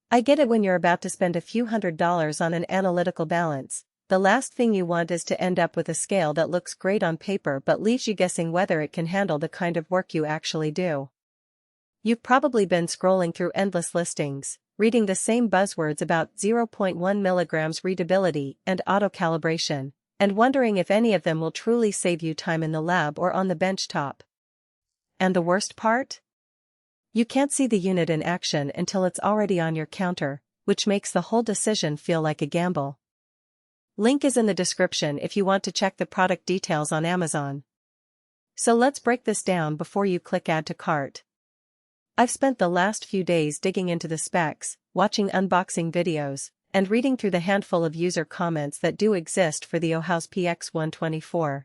I get it when you're about to spend a few $100s on an analytical balance. The last thing you want is to end up with a scale that looks great on paper but leaves you guessing whether it can handle the kind of work you actually do. You've probably been scrolling through endless listings, reading the same buzzwords about 0.1 mg readability and auto-calibration, and wondering if any of them will truly save you time in the lab or on the bench top. And the worst part? You can't see the unit in action until it's already on your counter, which makes the whole decision feel like a gamble. Link is in the description if you want to check the product details on Amazon. So let's break this down before you click add to cart. I've spent the last few days digging into the specs, watching unboxing videos, and reading through the handful of user comments that do exist for the Ohaus PX124.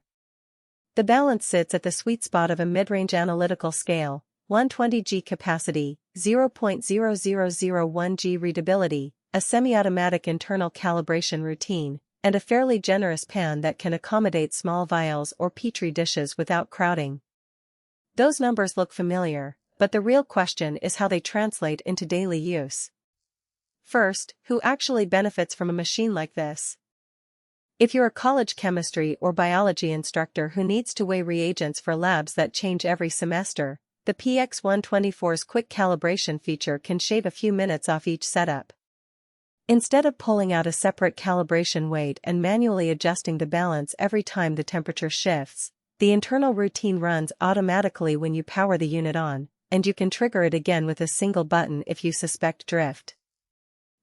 The balance sits at the sweet spot of a mid-range analytical scale, 120G capacity, 0.0001G readability, a semi-automatic internal calibration routine, and a fairly generous pan that can accommodate small vials or petri dishes without crowding. Those numbers look familiar, but the real question is how they translate into daily use. First, who actually benefits from a machine like this? If you're a college chemistry or biology instructor who needs to weigh reagents for labs that change every semester, the PX124's quick calibration feature can shave a few minutes off each setup. Instead of pulling out a separate calibration weight and manually adjusting the balance every time the temperature shifts, the internal routine runs automatically when you power the unit on, and you can trigger it again with a single button if you suspect drift.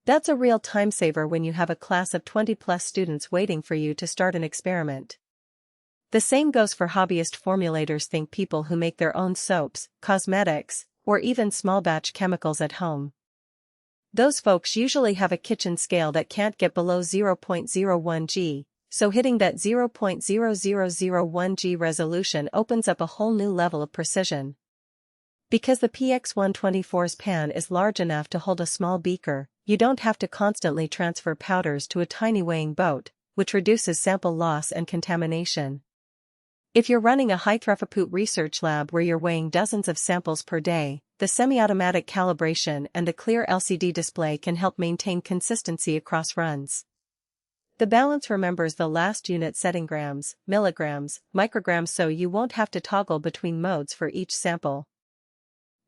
That's a real time saver when you have a class of 20+ students waiting for you to start an experiment. The same goes for hobbyist formulators. Think people who make their own soaps, cosmetics, or even small-batch chemicals at home. Those folks usually have a kitchen scale that can't get below 0.01 G, so hitting that 0.0001 G resolution opens up a whole new level of precision. Because the PX124's pan is large enough to hold a small beaker, you don't have to constantly transfer powders to a tiny weighing boat, which reduces sample loss and contamination. If you're running a high-throughput research lab where you're weighing dozens of samples per day, the semi-automatic calibration and the clear LCD display can help maintain consistency across runs. The balance remembers the last unit setting grams, milligrams, micrograms, so you won't have to toggle between modes for each sample.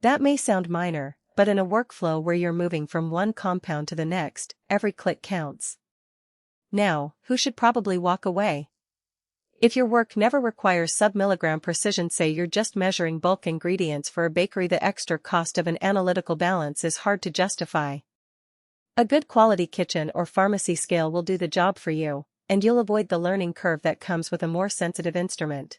That may sound minor, but in a workflow where you're moving from one compound to the next, every click counts. Now, who should probably walk away? If your work never requires sub-milligram precision, say you're just measuring bulk ingredients for a bakery, the extra cost of an analytical balance is hard to justify. A good quality kitchen or pharmacy scale will do the job for you, and you'll avoid the learning curve that comes with a more sensitive instrument.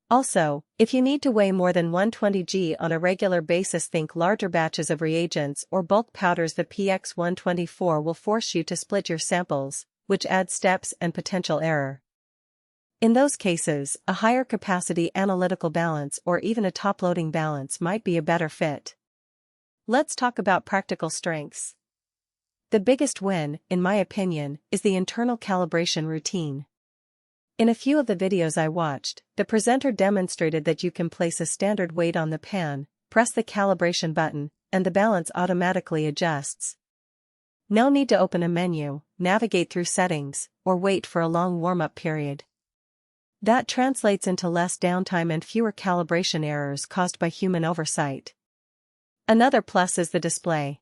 Also, if you need to weigh more than 120 G on a regular basis, think larger batches of reagents or bulk powders, the PX124 will force you to split your samples, which adds steps and potential error. In those cases, a higher capacity analytical balance or even a top-loading balance might be a better fit. Let's talk about practical strengths. The biggest win, in my opinion, is the internal calibration routine. In a few of the videos I watched, the presenter demonstrated that you can place a standard weight on the pan, press the calibration button, and the balance automatically adjusts. No need to open a menu, navigate through settings, or wait for a long warm-up period. That translates into less downtime and fewer calibration errors caused by human oversight. Another plus is the display.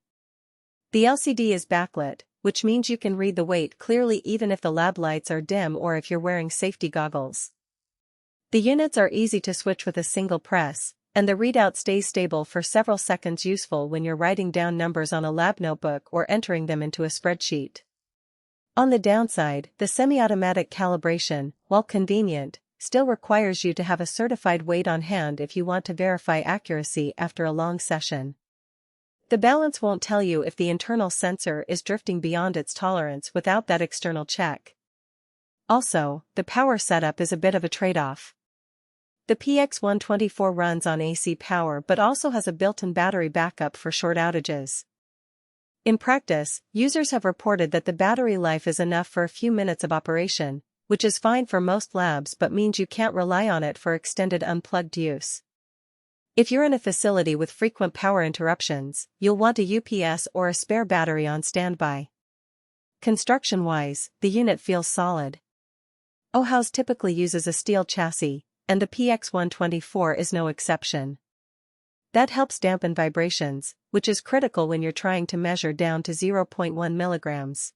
The LCD is backlit, which means you can read the weight clearly even if the lab lights are dim or if you're wearing safety goggles. The units are easy to switch with a single press, and the readout stays stable for several seconds, useful when you're writing down numbers on a lab notebook or entering them into a spreadsheet. On the downside, the semi-automatic calibration, while convenient, still requires you to have a certified weight on hand if you want to verify accuracy after a long session. The balance won't tell you if the internal sensor is drifting beyond its tolerance without that external check. Also, the power setup is a bit of a trade-off. The PX124 runs on AC power but also has a built-in battery backup for short outages. In practice, users have reported that the battery life is enough for a few minutes of operation, which is fine for most labs but means you can't rely on it for extended unplugged use. If you're in a facility with frequent power interruptions, you'll want a UPS or a spare battery on standby. Construction-wise, the unit feels solid. Ohaus typically uses a steel chassis, and the PX124 is no exception. That helps dampen vibrations, which is critical when you're trying to measure down to 0.1 milligrams.